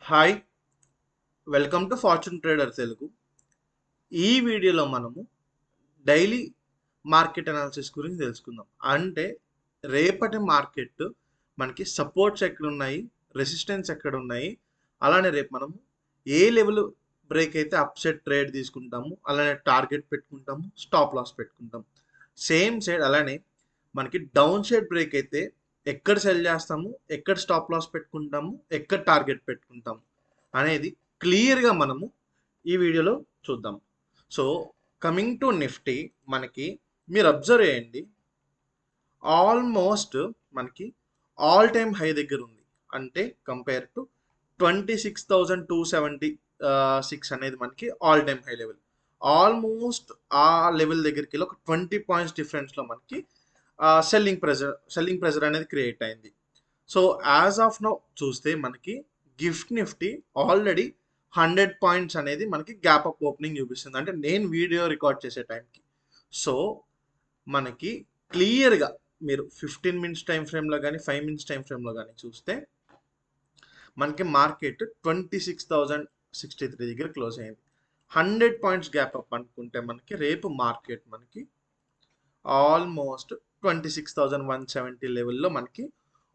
Hi, welcome to fortune trader Telugu. ఈ వీడియోలో మనము డైలీ మార్కెట్ అనాలిసిస్ గురించి తెలుసుకుందాం. అంటే రేపటి మార్కెట్ మనకి సపోర్ట్స్ ఎక్కడ ఉన్నాయి, రెసిస్టెన్స్ ఎక్కడ ఉన్నాయి, అలానే రేపు మనము ఏ లెవెల్ బ్రేక్ అయితే అప్ సైడ్ ట్రేడ్ తీసుకుంటాము, అలానే టార్గెట్ పెట్టుకుంటాము, స్టాప్ లాస్ పెట్టుకుంటాము. సేమ్ సైడ్ అలానే మనకి డౌన్ సైడ్ బ్రేక్ అయితే ఎక్కడ సెల్ చేస్తాము, ఎక్కడ స్టాప్ లాస్ పెట్టుకుంటాము, ఎక్కడ టార్గెట్ పెట్టుకుంటాము అనేది క్లియర్గా మనము ఈ వీడియోలో చూద్దాం. సో కమింగ్ టు నిఫ్టీ, మనకి మీరు అబ్జర్వ్ చేయండి, ఆల్మోస్ట్ మనకి ఆల్ టైమ్ హై దగ్గర ఉంది. అంటే కంపేర్ టు 26,276 అనేది మనకి all time high level. Almost ఆ లెవెల్ దగ్గరికి వెళ్ళి ఒక 20 పాయింట్స్ డిఫరెన్స్లో మనకి సెల్లింగ్ ప్రెజర్ అనేది క్రియేట్ అయింది. సో యాజ్ ఆఫ్ నౌ చూస్తే మనకి గిఫ్ట్ నిఫ్టీ ఆల్రెడీ 100 పాయింట్స్ అనేది మనకి గ్యాప్ అప్ ఓపెనింగ్ చూపిస్తుంది, అంటే నేను వీడియో రికార్డ్ చేసే టైంకి. సో మనకి క్లియర్గా మీరు 15 మినిట్స్ టైం ఫ్రేమ్లో కానీ 5 మినిట్స్ టైం ఫ్రేమ్లో కానీ చూస్తే మనకి మార్కెట్ 26,063 దగ్గర క్లోజ్ అయింది. 100 పాయింట్స్ గ్యాప్ అప్ అనుకుంటే మనకి రేపు మార్కెట్ మనకి ఆల్మోస్ట్ 26,170 లెవెల్లో మనకి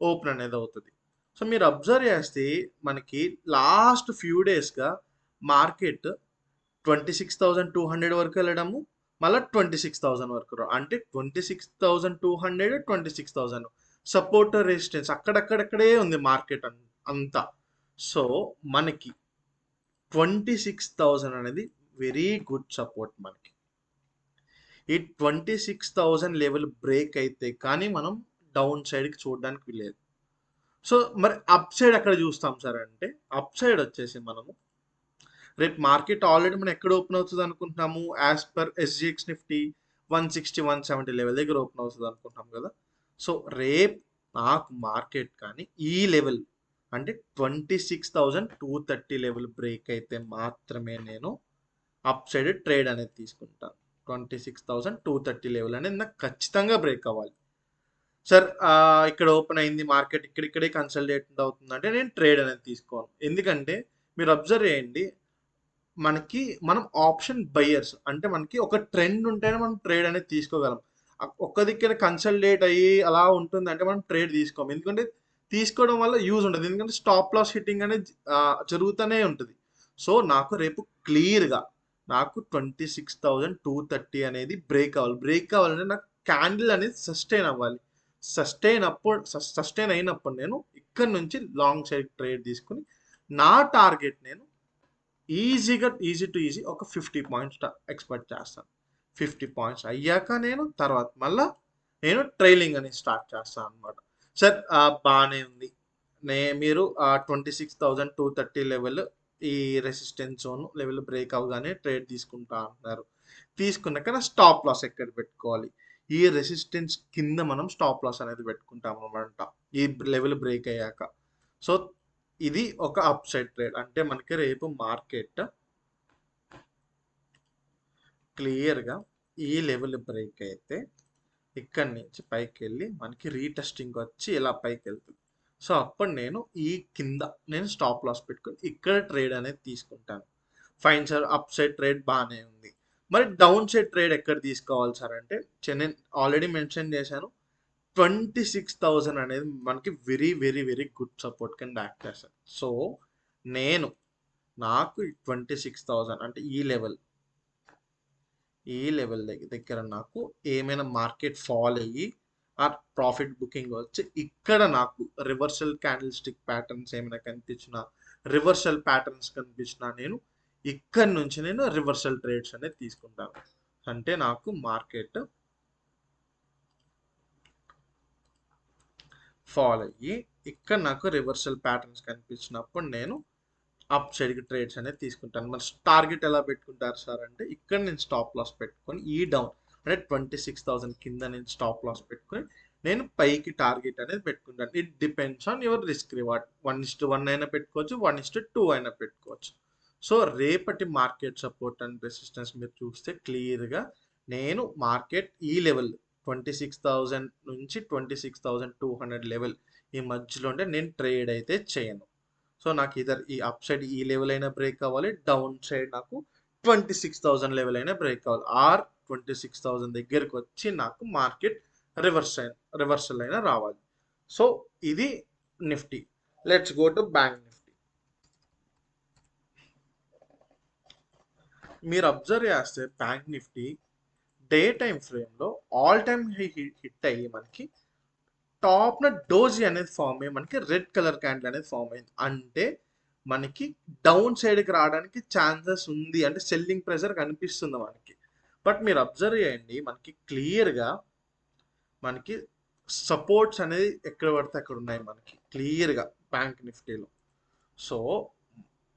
ఓపెన్ అనేది అవుతుంది. సో మీరు అబ్జర్వ్ చేస్తే మనకి లాస్ట్ ఫ్యూ డేస్గా మార్కెట్ 26,200 వరకు వెళ్ళడము, మళ్ళీ 26,000 వరకు అంటే 26,200 26,000 సపోర్ట్ రెసిస్టెన్స్ అక్కడక్కడక్కడే ఉంది మార్కెట్ అంతా. సో మనకి 26,000 అనేది వెరీ గుడ్ సపోర్ట్. మనకి ఈ 26,000 లెవెల్ బ్రేక్ అయితే కానీ మనం డౌన్ సైడ్కి చూడడానికి లేదు. సో మరి అప్ సైడ్ ఎక్కడ చూస్తాం సార్ అంటే, అప్ సైడ్ వచ్చేసి మనము రేపు మార్కెట్ ఆల్రెడీ మనం ఎక్కడ ఓపెన్ అవుతుంది అనుకుంటున్నాము, as per SGX Nifty 160 170 level దగ్గర ఓపెన్ అవుతుంది అనుకుంటున్నాం కదా. సో రేపు నాకు మార్కెట్ కానీ ఈ లెవెల్ అంటే 26,230 లెవెల్ బ్రేక్ అయితే మాత్రమే నేను అప్ సైడ్ ట్రేడ్ అనేది తీసుకుంటాను. 26,230 లెవెల్ అనేది నాకు ఖచ్చితంగా బ్రేక్ అవ్వాలి సార్. ఇక్కడ ఓపెన్ అయింది మార్కెట్, ఇక్కడిక్కడే కన్సల్టేట్ అవుతుంది అంటే నేను ట్రేడ్ అనేది తీసుకోను. ఎందుకంటే మీరు అబ్జర్వ్ చేయండి, మనం ఆప్షన్ బయర్స్ అంటే మనకి ఒక ట్రెండ్ ఉంటేనే మనం ట్రేడ్ అనేది తీసుకోగలం. ఒక్క దిక్కున కన్సల్టేట్ అయ్యి అలా ఉంటుంది అంటే మనం ట్రేడ్ తీసుకోము. ఎందుకంటే తీసుకోవడం వల్ల యూజ్ ఉంటుంది, ఎందుకంటే స్టాప్ లాస్ హిట్టింగ్ అనేది జరుగుతూనే ఉంటుంది. సో నాకు రేపు క్లియర్గా నాకు 26,230 అనేది బ్రేక్ అవ్వాలి. బ్రేక్ కావాలంటే నాకు క్యాండిల్ అనేది సస్టైన్ అవ్వాలి. సస్టైన్ అయినప్పుడు నేను ఇక్కడ నుంచి లాంగ్ సైడ్ ట్రేడ్ తీసుకుని నా టార్గెట్ నేను ఈజీ టు ఈజీ ఒక 50 పాయింట్స్ ఎక్స్పెక్ట్ చేస్తాను. 50 పాయింట్స్ అయ్యాక నేను తర్వాత మళ్ళీ నేను ట్రైలింగ్ అనేది స్టార్ట్ చేస్తాను అనమాట. సార్ బాగానే ఉంది, మీరు 26,230 లెవెల్ ఈ రెసిస్టెన్స్ జోన్ లెవెల్ బ్రేక్ అవగానే ట్రేడ్ తీసుకుంటా అంటున్నారు. తీసుకున్నాక నా స్టాప్ లాస్ ఎక్కడ పెట్టుకోవాలి, ఈ రెసిస్టెన్స్ కింద మనం స్టాప్ లాస్ అనేది పెట్టుకుంటాం అనమాట ఈ లెవెల్ బ్రేక్ అయ్యాక. సో ఇది ఒక అప్ సైడ్ ట్రేడ్. అంటే మనకి రేపు మార్కెట్ క్లియర్గా ఈ లెవెల్ బ్రేక్ అయితే ఇక్కడి నుంచి పైకి వెళ్ళి మనకి రీటెస్టింగ్ వచ్చి ఇలా పైకి వెళ్తుంది. సో అప్పుడు నేను ఈ కింద నేను స్టాప్ లాస్ పెట్టుకొని ఇక్కడ ట్రేడ్ అనేది తీసుకుంటాను. Fine sir, up side trade బాగానే ఉంది, మరి డౌన్ సైడ్ ట్రేడ్ ఎక్కడ తీసుకోవాలి సార్ అంటే నేను ఆల్రెడీ మెన్షన్ చేశాను, 26,000 అనేది మనకి very very very good support కింద యాక్ట్ చేస్తుంది. సో నేను నాకు 26,000 అంటే ఈ లెవెల్ దగ్గర నాకు ఏమైనా మార్కెట్ ఫాల్ అయ్యి ఆ ప్రాఫిట్ బుకింగ్ వచ్చి ఇక్కడ నాకు రివర్సల్ క్యాండిల్ స్టిక్ ప్యాటర్న్స్ ఏమైనా కనిపించినా, రివర్సల్ ప్యాటర్న్స్ కనిపించినా నేను ఇక్కడ నుంచి నేను రివర్సల్ ట్రేడ్స్ అనేది తీసుకుంటాను. అంటే నాకు మార్కెట్ ఫాల్ అయ్యి ఇక్కడ నాకు రివర్సల్ ప్యాటర్న్స్ కనిపించినప్పుడు నేను అప్ సైడ్కి ట్రేడ్స్ అనేది తీసుకుంటాను. మరి టార్గెట్ ఎలా పెట్టుకుంటారు సార్ అంటే ఇక్కడ నేను స్టాప్ లాస్ పెట్టుకొని ఈ డౌన్ అంటే 26,000 కింద నేను స్టాప్ లాస్ పెట్టుకొని నేను పైకి టార్గెట్ అనేది పెట్టుకుంటాను. It depends on your risk reward. 1:1 అయినా పెట్టుకోవచ్చు, 1:2 అయినా పెట్టుకోవచ్చు. సో రేపటి మార్కెట్ సపోర్ట్ అండ్ రెసిస్టెన్స్ మీరు చూస్తే క్లియర్గా నేను మార్కెట్ ఈ లెవెల్ 26,000 నుంచి 26,200 లెవెల్ ఈ మధ్యలో ఉంటే నేను ట్రేడ్ అయితే చేయను. సో నాకు ఇదర్ ఈ అప్ సైడ్ ఈ లెవెల్ అయినా బ్రేక్ అవ్వాలి, డౌన్ సైడ్ నాకు 26,000 లెవెల్ అయినా బ్రేక్ అవ్వాలి, ఆర్ 26,000 దగ్గరికి వచ్చి నాకు మార్కెట్ రివర్సల్ అయినా రావాలి. సో ఇది Nifty. Let's go to bank Nifty. మీరు అబ్జర్వ్ చేస్తే బ్యాంక్ నిఫ్టీ డే టైం ఫ్రేమ్లో ఆల్ టైమ్ హిట్ అయ్యి మనకి టాప్న డోజీ అనేది ఫామ్ అయ్యి మనకి రెడ్ కలర్ క్యాండిల్ అనేది ఫామ్ అయింది. అంటే మనకి డౌన్ సైడ్కి రావడానికి ఛాన్సెస్ ఉంది, అంటే సెల్లింగ్ ప్రెషర్ కనిపిస్తుంది మనకి. బట్ మీరు అబ్జర్వ్ చేయండి, మనకి క్లియర్గా మనకి సపోర్ట్స్ అనేది ఎక్కడ పడితే అక్కడ ఉన్నాయి మనకి క్లియర్గా బ్యాంక్ నిఫ్టీలో. సో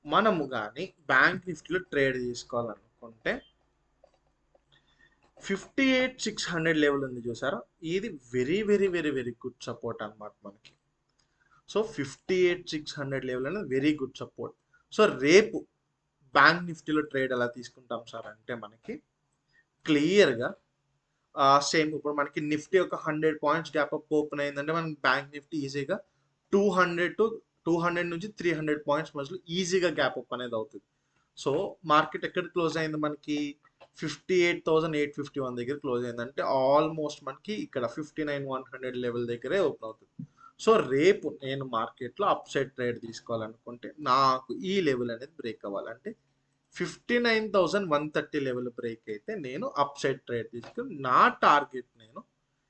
మనము కానీ బ్యాంక్ నిఫ్టీలో ట్రేడ్ తీసుకోవాలనుకుంటే 58,600 లెవెల్ ఉంది చూసారా, ఇది very very very very good support అనమాట మనకి. సో 58,600 లెవెల్ అనేది వెరీ గుడ్ సపోర్ట్. సో రేపు బ్యాంక్ నిఫ్టీలో ట్రేడ్ ఎలా తీసుకుంటాం సార్ అంటే మనకి క్లియర్గా సేమ్ ఇప్పుడు మనకి నిఫ్టీ ఒక 100 పాయింట్స్ గ్యాప్ అప్ ఓపెన్ అయిందంటే మనకి బ్యాంక్ నిఫ్టీ ఈజీగా 200 నుంచి 300 పాయింట్స్ మధ్యలో ఈజీగా గ్యాప్ అప్ అనేది అవుతుంది. సో మార్కెట్ ఎక్కడ క్లోజ్ అయింది మనకి 58,851 దగ్గర క్లోజ్ అయింది, అంటే ఆల్మోస్ట్ మనకి ఇక్కడ 59,100 లెవెల్ దగ్గరే ఓపెన్ అవుతుంది. సో రేపు నేను మార్కెట్లో అప్ సైడ్ ట్రేడ్ తీసుకోవాలనుకుంటే నాకు ఈ లెవెల్ అనేది బ్రేక్ అవ్వాలంటే 59,130 లెవెల్ బ్రేక్ అయితే నేను అప్ సైడ్ ట్రేడ్ తీసుకుని నా టార్గెట్ నేను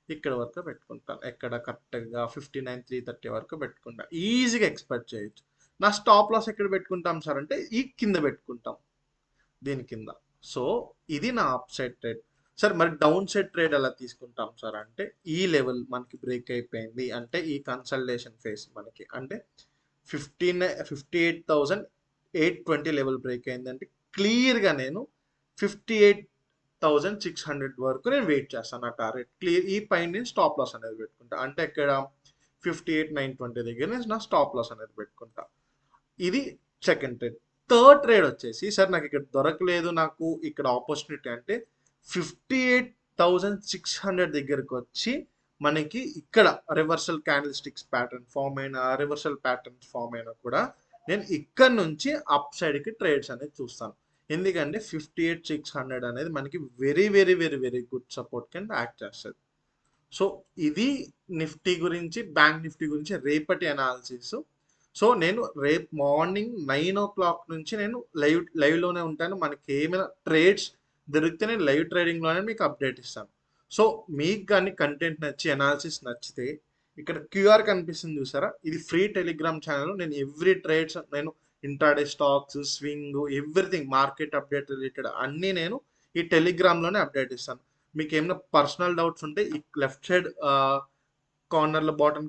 ఇక్కడ వరకు పెట్టుకుంటాను, ఎక్కడ కరెక్ట్గా 59,330 వరకు పెట్టుకుంటాను, ఈజీగా ఎక్స్పెక్ట్ చేయొచ్చు. నా స్టాప్ లాస్ ఎక్కడ పెట్టుకుంటాం సార్ అంటే ఈ కింద పెట్టుకుంటాం, దీని కింద. సో ఇది నా అప్ సైడ్ ట్రేడ్. సార్ మరి డౌన్ సైడ్ ట్రేడ్ ఎలా తీసుకుంటాం సార్ అంటే ఈ లెవెల్ మనకి బ్రేక్ అయిపోయింది అంటే ఈ కన్సల్టేషన్ ఫేస్ మనకి అంటే 58,820 లెవెల్ బ్రేక్ అయింది అంటే క్లియర్గా నేను 58,600 వరకు నేను వెయిట్ చేస్తాను. నా టార్గెట్ క్లియర్, ఈ పైన నేను స్టాప్ లాస్ అనేది పెట్టుకుంటా, అంటే ఇక్కడ 58,920 దగ్గర నేను నా స్టాప్ లాస్ అనేది పెట్టుకుంటా. ఇది సెకండ్ ట్రేడ్. థర్డ్ ట్రేడ్ వచ్చేసి సార్ నాకు ఇక్కడ దొరకలేదు, నాకు ఇక్కడ ఆపర్చునిటీ అంటే 58,600 దగ్గరకు వచ్చి మనకి ఇక్కడ reversal candlesticks pattern form అయిన రివర్సల్ ప్యాటర్న్స్ ఫామ్ అయినా కూడా నేను ఇక్కడ నుంచి అప్ సైడ్కి ట్రేడ్స్ అనేది చూస్తాను. ఎందుకంటే 58,600 అనేది మనకి very very very very good support కింద యాక్ట్ చేస్తుంది. సో ఇది నిఫ్టీ గురించి, బ్యాంక్ నిఫ్టీ గురించి రేపటి అనాలిసిస్. సో నేను రేపు మార్నింగ్ 9 o'clock నుంచి నేను లైవ్లోనే ఉంటాను. మనకి ఏమైనా ట్రేడ్స్ దొరికితే నేను లైవ్ ట్రేడింగ్లోనే మీకు అప్డేట్ ఇస్తాను. సో మీకు కానీ కంటెంట్ నచ్చి అనాలిసిస్ నచ్చితే ఇక్కడ క్యూఆర్ కనిపిస్తుంది చూసారా, ఇది ఫ్రీ టెలిగ్రామ్ ఛానల్. నేను ఎవ్రీ ట్రేడ్స్, నేను intraday stocks, swing, everything market update related అన్నీ నేను ఈ టెలిగ్రామ్లోనే అప్డేట్ ఇస్తాను. మీకు ఏమైనా పర్సనల్ డౌట్స్ ఉంటే ఈ లెఫ్ట్ సైడ్ కార్నర్లో బాటమ్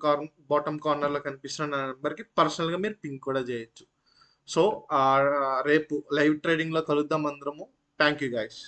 కార్నర్లో కనిపిస్తున్న నెంబర్కి పర్సనల్గా మీరు పింక్ కూడా చేయొచ్చు. సో రేపు లైవ్ ట్రేడింగ్లో కలుద్దాం అందరము. Thank you guys.